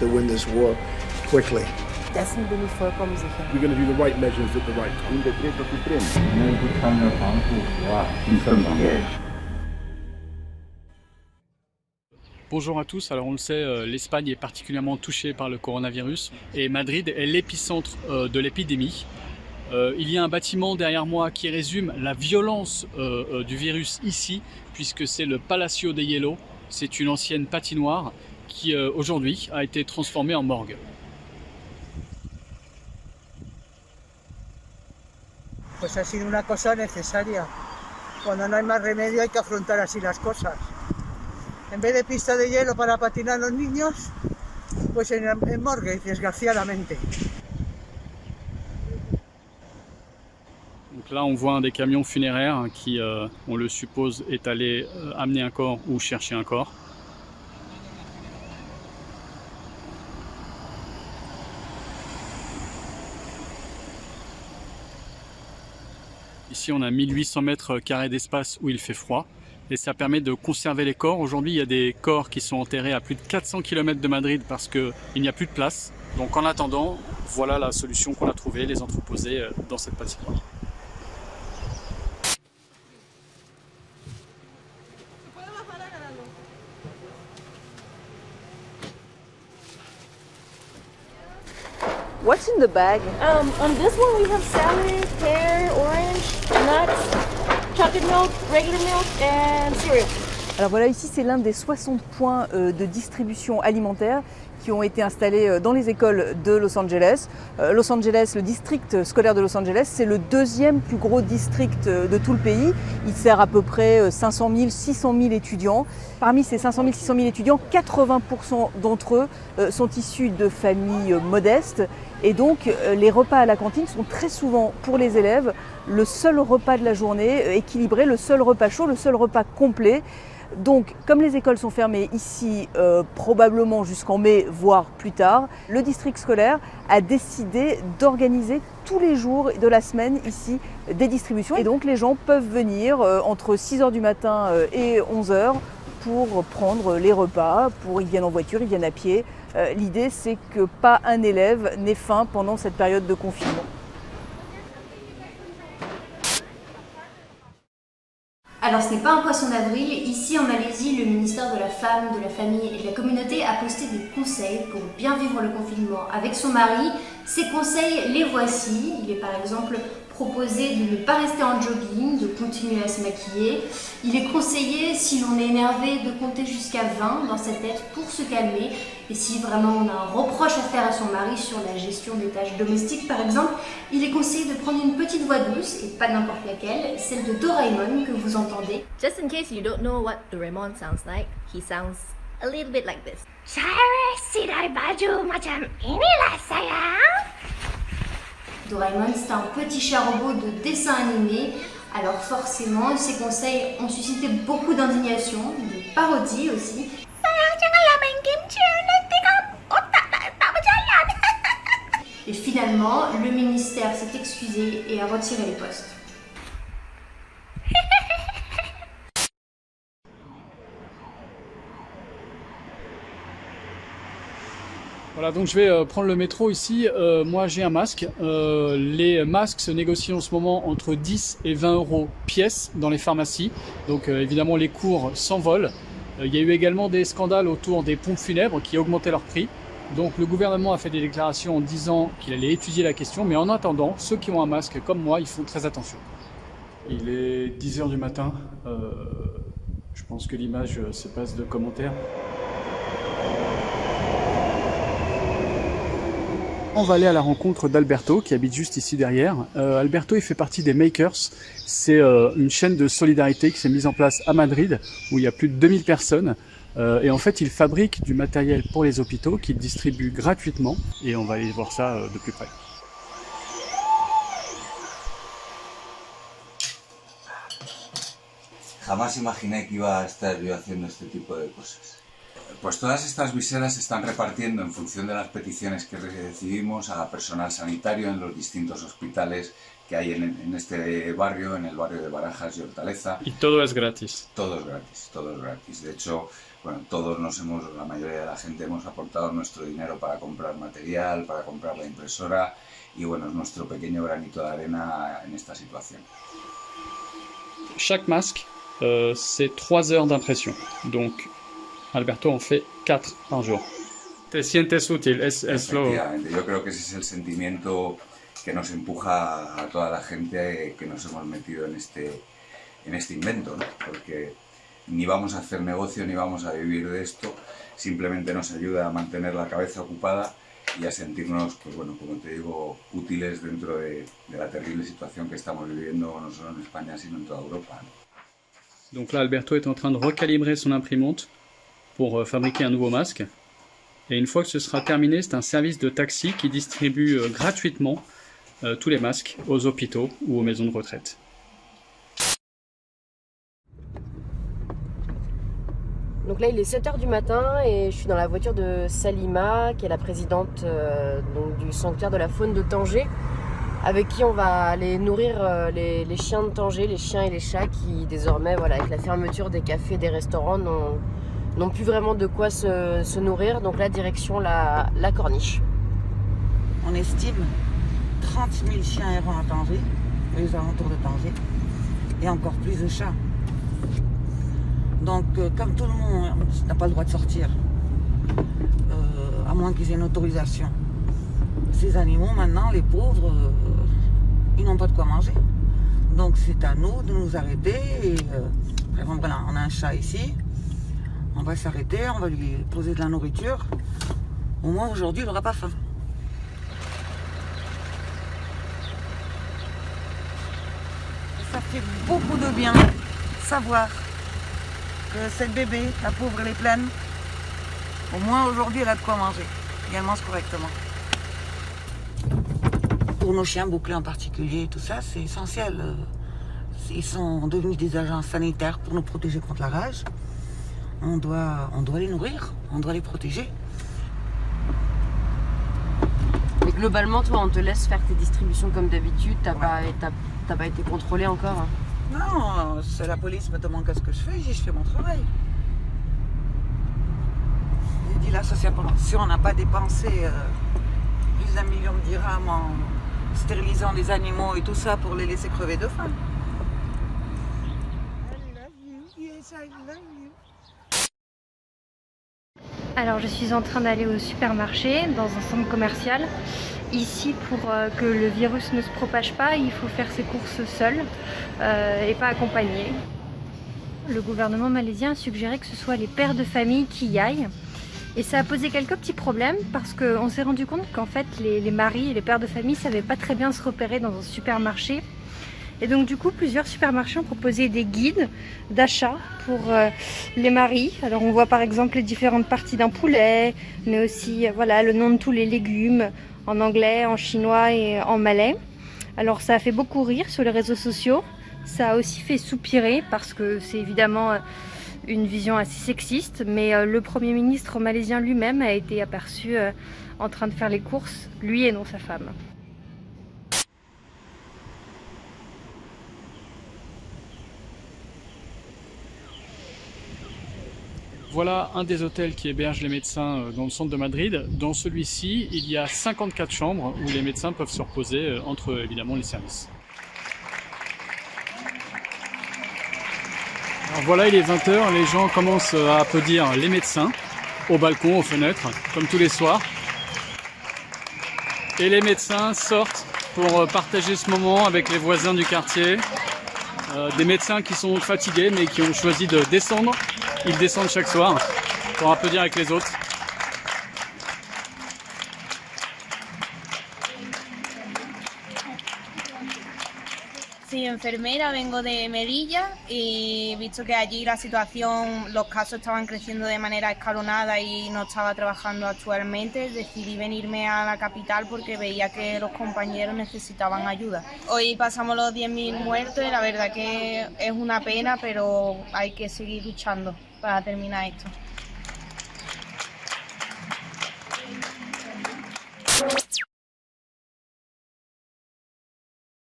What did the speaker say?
to win this war quickly. Das sind wir nicht vollkommen sicher. We're going to do the right measures at the right time. Bonjour à tous, alors on le sait, l'Espagne est particulièrement touchée par le coronavirus et Madrid est l'épicentre de l'épidémie. Il y a un bâtiment derrière moi qui résume la violence du virus ici, puisque c'est le Palacio de Hielo. C'est une ancienne patinoire qui aujourd'hui a été transformée en morgue. Pues ha sido una cosa necesaria. Cuando no hay más remedio hay que afrontar así las cosas. En vez de pista de hielo para patinar los niños, pues en morgue, desgraciadamente. Donc là on voit un des camions funéraires qui, on le suppose, est allé amener un corps ou chercher un corps. Ici on a 1800 mètres carrés d'espace où il fait froid et ça permet de conserver les corps. Aujourd'hui il y a des corps qui sont enterrés à plus de 400 km de Madrid parce qu'il n'y a plus de place. Donc en attendant, voilà la solution qu'on a trouvée, les entreposer dans cette patinoire. What's in the bag? On this one we have celery, pear, orange, nuts, chocolate milk, regular milk and cereal. Alors voilà, ici c'est l'un des 60 points de distribution alimentaire qui ont été installés dans les écoles de Los Angeles. Los Angeles, le district scolaire de Los Angeles, c'est le deuxième plus gros district de tout le pays. Il sert à peu près 500 000, 600 000 étudiants. Parmi ces 500 000, 600 000 étudiants, 80% d'entre eux sont issus de familles modestes. Et donc les repas à la cantine sont très souvent pour les élèves le seul repas de la journée équilibré, le seul repas chaud, le seul repas complet. Donc, comme les écoles sont fermées ici probablement jusqu'en mai, voire plus tard, le district scolaire a décidé d'organiser tous les jours de la semaine ici des distributions. Et donc, les gens peuvent venir entre 6h du matin et 11h pour prendre les repas. Ils viennent en voiture, ils viennent à pied. L'idée, c'est que pas un élève n'ait faim pendant cette période de confinement. Alors ce n'est pas un poisson d'avril, ici en Malaisie, le ministère de la Femme, de la Famille et de la Communauté a posté des conseils pour bien vivre le confinement avec son mari. Ces conseils, les voici. Il est par exemple proposé de ne pas rester en jogging, de continuer à se maquiller. Il est conseillé, si l'on est énervé, de compter jusqu'à 20 dans sa tête pour se calmer. Et si vraiment on a un reproche à faire à son mari sur la gestion des tâches domestiques par exemple, il est conseillé de prendre une petite voix douce, et pas n'importe laquelle, celle de Doraemon que vous entendez. Just in case you don't know what Doraemon sounds like, he sounds a little bit like this. Doraemon, c'est un petit chat robot de dessin animé. Alors forcément, ses conseils ont suscité beaucoup d'indignation, de parodies aussi. Et finalement, le ministère s'est excusé et a retiré les postes. Voilà, donc je vais prendre le métro ici. Moi j'ai un masque. Les masques se négocient en ce moment entre 10 et 20 euros pièce dans les pharmacies. Donc évidemment les cours s'envolent. Il y a eu également des scandales autour des pompes funèbres qui augmentaient leur prix. Donc le gouvernement a fait des déclarations en disant qu'il allait étudier la question. Mais en attendant, ceux qui ont un masque comme moi, ils font très attention. Il est 10 h du matin. Je pense que l'image se passe de commentaires. On va aller à la rencontre d'Alberto qui habite juste ici derrière. Alberto il fait partie des Makers, c'est une chaîne de solidarité qui s'est mise en place à Madrid où il y a plus de 2000 personnes et en fait il fabrique du matériel pour les hôpitaux qu'il distribue gratuitement et on va aller voir ça de plus près. Jamás imaginé que iba a estar yo haciendo este tipo de cosas. Pues todas estas viseras se están repartiendo en función de las peticiones que recibimos a personal sanitario en los distintos hospitales que hay en este barrio, en el barrio de Barajas y Hortaleza. Y todo es gratis. Todo es gratis, todo es gratis. De hecho, bueno, todos la mayoría de la gente hemos aportado nuestro dinero para comprar material, para comprar la impresora y bueno, es nuestro pequeño granito de arena en esta situación. Chaque masque, c'est 3 heures d'impression. Donc, Alberto en fait 4 par jour. ¿Te sientes útil? Es lo... Efectivamente, yo creo que ese es el sentimiento que nos empuja a toda la gente que nos hemos metido en este invento, ¿no? Porque ni vamos a hacer negocio ni vamos a vivir de esto, simplemente nos ayuda a mantener la cabeza ocupada y a sentirnos, pues bueno, como te digo, útiles dentro de la terrible situación que estamos viviendo no solo en España sino en toda Europa, ¿no? Donc là, Alberto est en train de recalibrer son imprimante pour fabriquer un nouveau masque. Et une fois que ce sera terminé, c'est un service de taxi qui distribue gratuitement tous les masques aux hôpitaux ou aux maisons de retraite. Donc là, il est 7h du matin et je suis dans la voiture de Salima, qui est la présidente donc, du sanctuaire de la faune de Tanger, avec qui on va aller nourrir les chiens de Tanger, les chiens et les chats qui désormais, voilà, avec la fermeture des cafés, des restaurants, n'ont plus vraiment de quoi se nourrir. Donc là, direction la Corniche. On estime 30 000 chiens errants à Tanger, les alentours de Tanger, et encore plus de chats. Donc, comme tout le monde n'a pas le droit de sortir, à moins qu'ils aient une autorisation, ces animaux, maintenant, les pauvres, ils n'ont pas de quoi manger. Donc, c'est à nous de nous arrêter. Et, par exemple, voilà, on a un chat ici. On va s'arrêter, on va lui poser de la nourriture. Au moins, aujourd'hui, il n'aura pas faim. Ça fait beaucoup de bien savoir que cette bébé, la pauvre, elle est pleine. Au moins aujourd'hui, elle a de quoi manger. Et elle mange correctement. Pour nos chiens bouclés en particulier, tout ça, c'est essentiel. Ils sont devenus des agents sanitaires pour nous protéger contre la rage. On doit les nourrir, on doit les protéger. Mais globalement, toi, on te laisse faire tes distributions comme d'habitude. T'as pas été contrôlé encore, hein? Non, c'est la police me demande qu'est-ce que je fais, je fais mon travail. J'ai dit l'association n'a pas dépensé plus d'1 million de dirhams en stérilisant les animaux et tout ça pour les laisser crever de faim. Alors je suis en train d'aller au supermarché, dans un centre commercial. Ici, pour que le virus ne se propage pas, il faut faire ses courses seul et pas accompagné. Le gouvernement malaisien a suggéré que ce soit les pères de famille qui y aillent. Et ça a posé quelques petits problèmes parce qu'on s'est rendu compte qu'en fait les maris et les pères de famille ne savaient pas très bien se repérer dans un supermarché. Et donc du coup, plusieurs supermarchés ont proposé des guides d'achat pour les maris. Alors on voit par exemple les différentes parties d'un poulet, mais aussi voilà, le nom de tous les légumes en anglais, en chinois et en malais. Alors ça a fait beaucoup rire sur les réseaux sociaux. Ça a aussi fait soupirer parce que c'est évidemment une vision assez sexiste. Mais le Premier ministre malaisien lui-même a été aperçu en train de faire les courses, lui et non sa femme. Voilà un des hôtels qui héberge les médecins dans le centre de Madrid. Dans celui-ci, il y a 54 chambres où les médecins peuvent se reposer entre évidemment les services. Alors voilà, il est 20h, les gens commencent à applaudir les médecins au balcon, aux fenêtres, comme tous les soirs. Et les médecins sortent pour partager ce moment avec les voisins du quartier. Des médecins qui sont fatigués mais qui ont choisi de descendre. Ils descendent chaque soir pour applaudir avec les autres. Soy enfermera, vengo de Melilla y visto que allí la situación, los casos estaban creciendo de manera escalonada y no estaba trabajando actualmente, decidí venirme a la capital porque veía que los compañeros necesitaban ayuda. Hoy pasamos los 10.000 muertos y la verdad que es una pena, pero hay que seguir luchando para terminar esto. Bye.